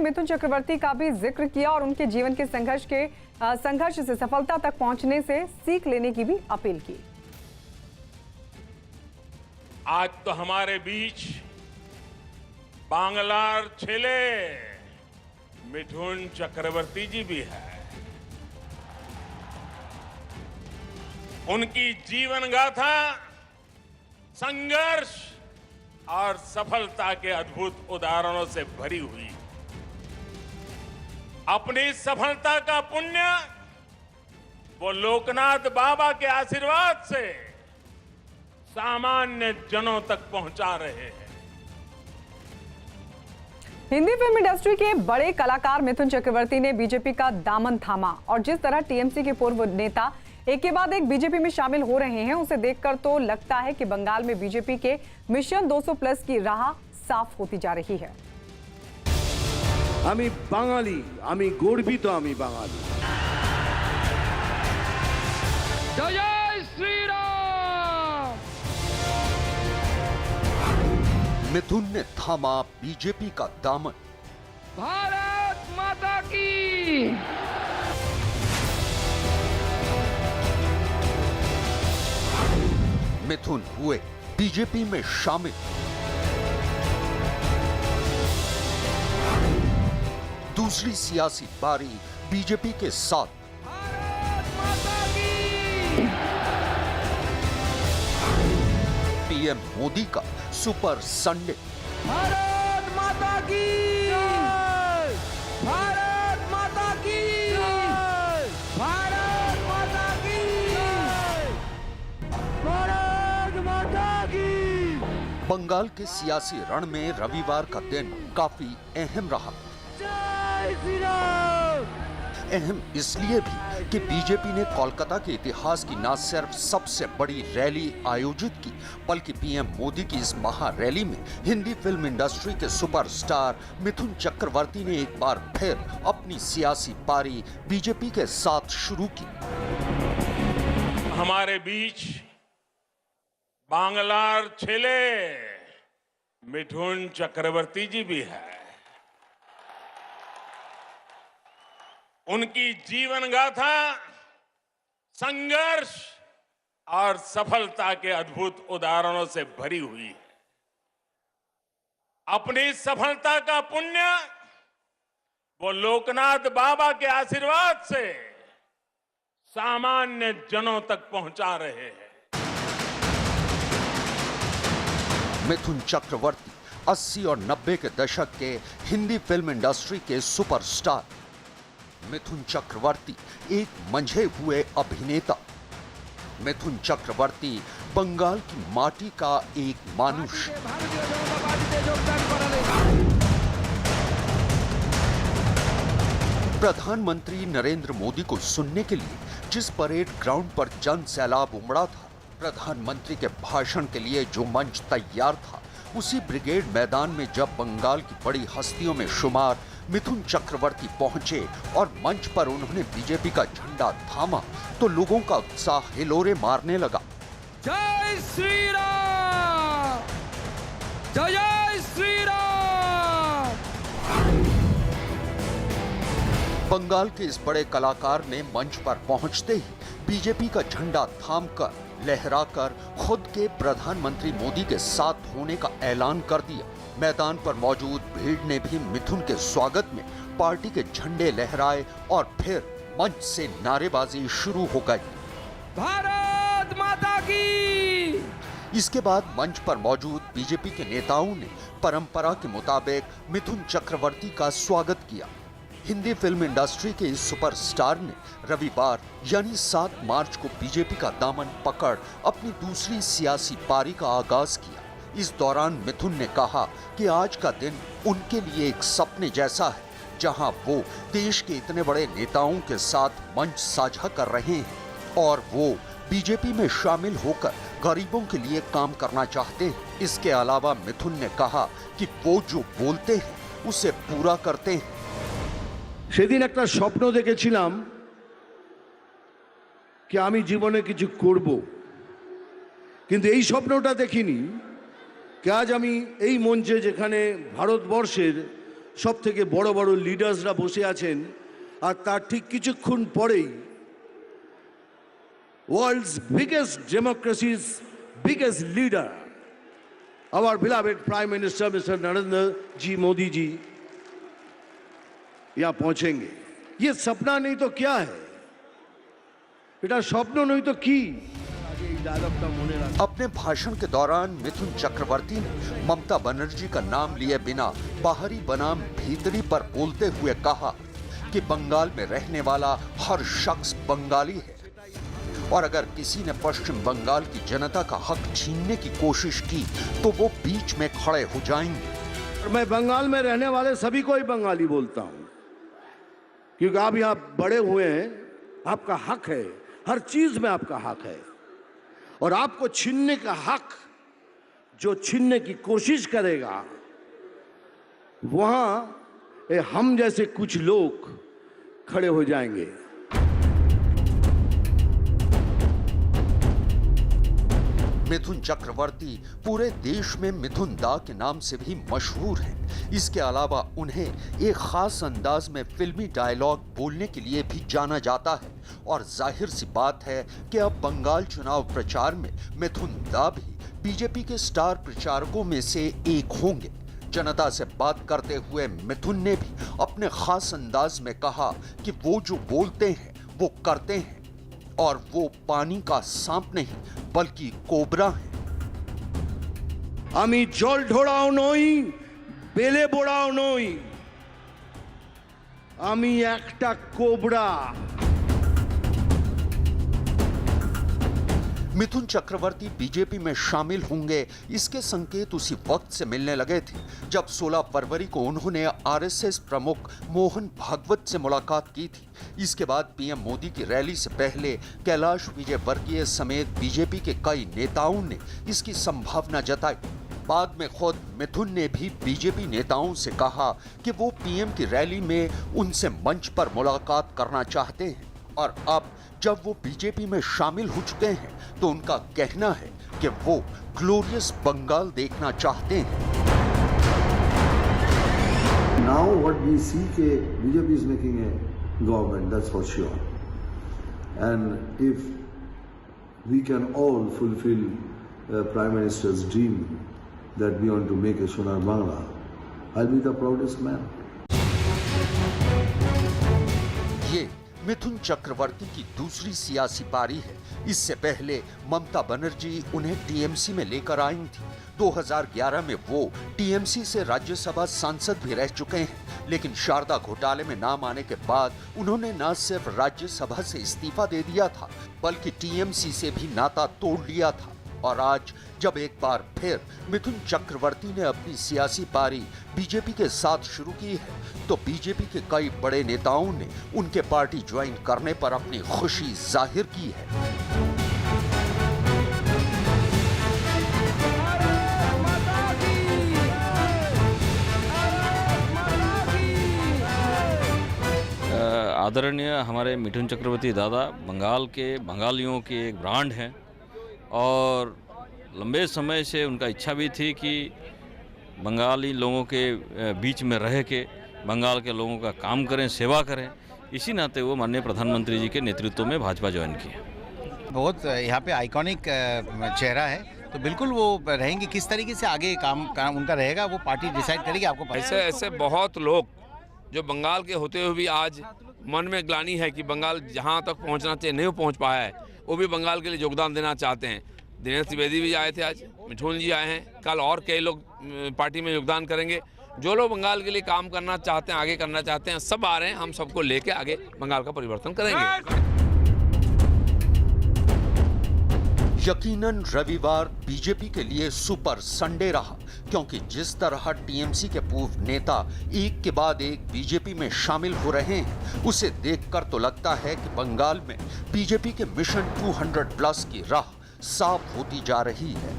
मिथुन चक्रवर्ती का भी जिक्र किया और उनके जीवन के संघर्ष से सफलता तक पहुंचने से सीख लेने की भी अपील की। आज तो हमारे बीच बांग्लार छेले मिथुन चक्रवर्ती जी भी है। उनकी जीवन गाथा संघर्ष और सफलता के अद्भुत उदाहरणों से भरी हुई। अपनी सफलता का पुण्य वो लोकनाथ बाबा के आशीर्वाद से सामान्य जनों तक पहुंचा रहे हैं। हिंदी फिल्म इंडस्ट्री के बड़े कलाकार मिथुन चक्रवर्ती ने बीजेपी का दामन थामा और जिस तरह टीएमसी के पूर्व नेता एक के बाद एक बीजेपी में शामिल हो रहे हैं, उसे देखकर तो लगता है कि बंगाल में बीजेपी के मिशन 200 प्लस की राह साफ होती जा रही है। आमी बांगाली, आमी गर्वित, आमी बांगाली। जय श्री राम। मिथुन ने थामा बीजेपी का दामन। भारत माता की। मिथुन हुए बीजेपी में शामिल। दूसरी सियासी पारी बीजेपी के साथ। भारत माता की। पीएम मोदी का सुपर संडे। भारत माता की। भारत माता की। भारत माता की। भारत माता की। बंगाल के सियासी रण में रविवार का दिन काफी अहम रहा। जय श्री राम। अहम इसलिए भी कि बीजेपी ने कोलकाता के इतिहास की न सिर्फ सबसे बड़ी रैली आयोजित की, बल्कि पीएम मोदी की इस महारैली में हिंदी फिल्म इंडस्ट्री के सुपरस्टार मिथुन चक्रवर्ती ने एक बार फिर अपनी सियासी पारी बीजेपी के साथ शुरू की। हमारे बीच बांग्लार छेले मिथुन चक्रवर्ती जी भी है। उनकी जीवन गाथा संघर्ष और सफलता के अद्भुत उदाहरणों से भरी हुई है। अपनी सफलता का पुण्य वो लोकनाथ बाबा के आशीर्वाद से सामान्य जनों तक पहुंचा रहे हैं। मिथुन चक्रवर्ती 80 और 90 के दशक के हिंदी फिल्म इंडस्ट्री के सुपरस्टार। मिथुन चक्रवर्ती एक मंझे हुए अभिनेता। मिथुन चक्रवर्ती बंगाल की माटी का एक मानुष। प्रधानमंत्री नरेंद्र मोदी को सुनने के लिए जिस परेड ग्राउंड पर जन सैलाब उमड़ा था, प्रधानमंत्री के भाषण के लिए जो मंच तैयार था, उसी ब्रिगेड मैदान में जब बंगाल की बड़ी हस्तियों में शुमार मिथुन चक्रवर्ती पहुंचे और मंच पर उन्होंने बीजेपी का झंडा थामा, तो लोगों का उत्साह हिलोरे मारने लगा। जय श्री राम। जय श्री राम। बंगाल के इस बड़े कलाकार ने मंच पर पहुंचते ही बीजेपी का झंडा थामकर, लहराकर खुद के प्रधानमंत्री मोदी के साथ होने का ऐलान कर दिया। मैदान पर मौजूद भीड़ ने भी मिथुन के स्वागत में पार्टी के झंडे लहराए और फिर मंच से नारेबाजी शुरू हो गई। भारत माता की। इसके बाद मंच पर मौजूद बीजेपी के नेताओं ने परंपरा के मुताबिक मिथुन चक्रवर्ती का स्वागत किया। हिंदी फिल्म इंडस्ट्री के इस सुपरस्टार ने रविवार यानी 7 मार्च को बीजेपी का दामन पकड़ अपनी दूसरी सियासी पारी का आगाज किया। इस दौरान मिथुन ने कहा कि आज का दिन उनके लिए एक सपने जैसा है, जहां वो देश के इतने बड़े नेताओं के साथ मंच साझा कर रहे हैं और वो बीजेपी में शामिल होकर गरीबों के लिए काम करना चाहते हैं। इसके अलावा मिथुन ने कहा कि वो जो बोलते हैं उसे पूरा करते हैं। সেদিন একটা স্বপ্ন দেখেছিলাম कि আমি জীবনে কিছু করব, কিন্তু এই স্বপ্নটা দেখিনি कि आज আমি এই মঞ্চে, যেখানে ভারতবর্ষের সব থেকে বড় বড় লিডার্সরা বসে আছেন, আর তার ঠিক কিছুক্ষণ পরেই world's biggest democracies biggest leader, our beloved Prime Minister Mr. Narendra Ji Modi ji यहाँ पहुंचेंगे। ये सपना नहीं तो क्या है, बेटा स्वप्न नहीं तो की। अपने भाषण के दौरान मिथुन चक्रवर्ती ने ममता बनर्जी का नाम लिए बिना बाहरी बनाम भीतरी पर बोलते हुए कहा कि बंगाल में रहने वाला हर शख्स बंगाली है और अगर किसी ने पश्चिम बंगाल की जनता का हक छीनने की कोशिश की तो वो बीच में खड़े हो जाएंगे। मैं बंगाल में रहने वाले सभी को ही बंगाली बोलता हूं, क्योंकि आप यहां बड़े हुए हैं, आपका हक है, हर चीज में आपका हक है, और आपको छीनने का हक जो छीनने की कोशिश करेगा वहां हम जैसे कुछ लोग खड़े हो जाएंगे। मिथुन चक्रवर्ती पूरे देश में मिथुन दा के नाम से भी मशहूर हैं। इसके अलावा उन्हें एक खास अंदाज में फिल्मी डायलॉग बोलने के लिए भी जाना जाता है और जाहिर सी बात है कि अब बंगाल चुनाव प्रचार में मिथुन दा भी बीजेपी के स्टार प्रचारकों में से एक होंगे। जनता से बात करते हुए मिथुन ने भी अपने खास अंदाज में कहा कि वो जो बोलते हैं वो करते हैं और वो पानी का सांप नहीं बल्कि कोबरा है। আমি জল ঢোড়াও নই, বেলে বোড়াও নই, আমি একটা কোবরা। मिथुन चक्रवर्ती बीजेपी में शामिल होंगे, इसके संकेत उसी वक्त से मिलने लगे थे जब 16 फरवरी को उन्होंने आरएसएस प्रमुख मोहन भागवत से मुलाकात की थी। इसके बाद पीएम मोदी की रैली से पहले कैलाश विजयवर्गीय समेत बीजेपी के कई नेताओं ने इसकी संभावना जताई। बाद में खुद मिथुन ने भी बीजेपी नेताओं से कहा कि वो पीएम की रैली में उनसे मंच पर मुलाकात करना चाहते हैं और अब जब वो बीजेपी में शामिल हो चुके हैं तो उनका कहना है कि वो ग्लोरियस बंगाल देखना चाहते हैं। Now what we see ke BJP is making a government, that's for sure. And if we can all fulfill Prime Minister's dream that we want to make a Sonar Bangla, I'll be the proudest man. ये मिथुन चक्रवर्ती की दूसरी सियासी पारी है। इससे पहले ममता बनर्जी उन्हें TMC में लेकर आई थी। 2011 में वो टीएमसी से राज्यसभा सांसद भी रह चुके हैं, लेकिन शारदा घोटाले में नाम आने के बाद उन्होंने न सिर्फ राज्यसभा से इस्तीफा दे दिया था बल्कि टीएमसी से भी नाता तोड़ लिया था। और आज जब एक बार फिर मिथुन चक्रवर्ती ने अपनी सियासी पारी बीजेपी के साथ शुरू की है तो बीजेपी के कई बड़े नेताओं ने उनके पार्टी ज्वाइन करने पर अपनी खुशी जाहिर की है। आदरणीय हमारे मिथुन चक्रवर्ती दादा बंगाल के बंगालियों की एक ब्रांड हैं और लंबे समय से उनका इच्छा भी थी कि बंगाली लोगों के बीच में रह के बंगाल के लोगों का काम करें, सेवा करें। इसी नाते वो माननीय प्रधानमंत्री जी के नेतृत्व में भाजपा ज्वाइन किए। बहुत यहाँ पे आइकॉनिक चेहरा है, तो बिल्कुल वो रहेंगे। किस तरीके से आगे काम उनका रहेगा वो पार्टी डिसाइड करेगी। आपको ऐसे बहुत लोग जो बंगाल के होते हुए भी आज मन में ग्लानि है कि बंगाल जहाँ तक पहुँचना चाहिए नहीं पहुँच पाया है, वो भी बंगाल के लिए योगदान देना चाहते हैं। दिनेश त्रिवेदी भी आए थे, आज मिठुन जी आए हैं, कल और कई लोग पार्टी में योगदान करेंगे। जो लोग बंगाल के लिए काम करना चाहते हैं, आगे करना चाहते हैं, सब आ रहे हैं। हम सबको लेके आगे बंगाल का परिवर्तन करेंगे। यकीनन रविवार बीजेपी के लिए सुपर संडे रहा, क्योंकि जिस तरह टीएमसी के पूर्व नेता एक के बाद एक बीजेपी में शामिल हो रहे हैं, उसे देखकर तो लगता है कि बंगाल में बीजेपी के मिशन 200 प्लस की राह साफ होती जा रही है।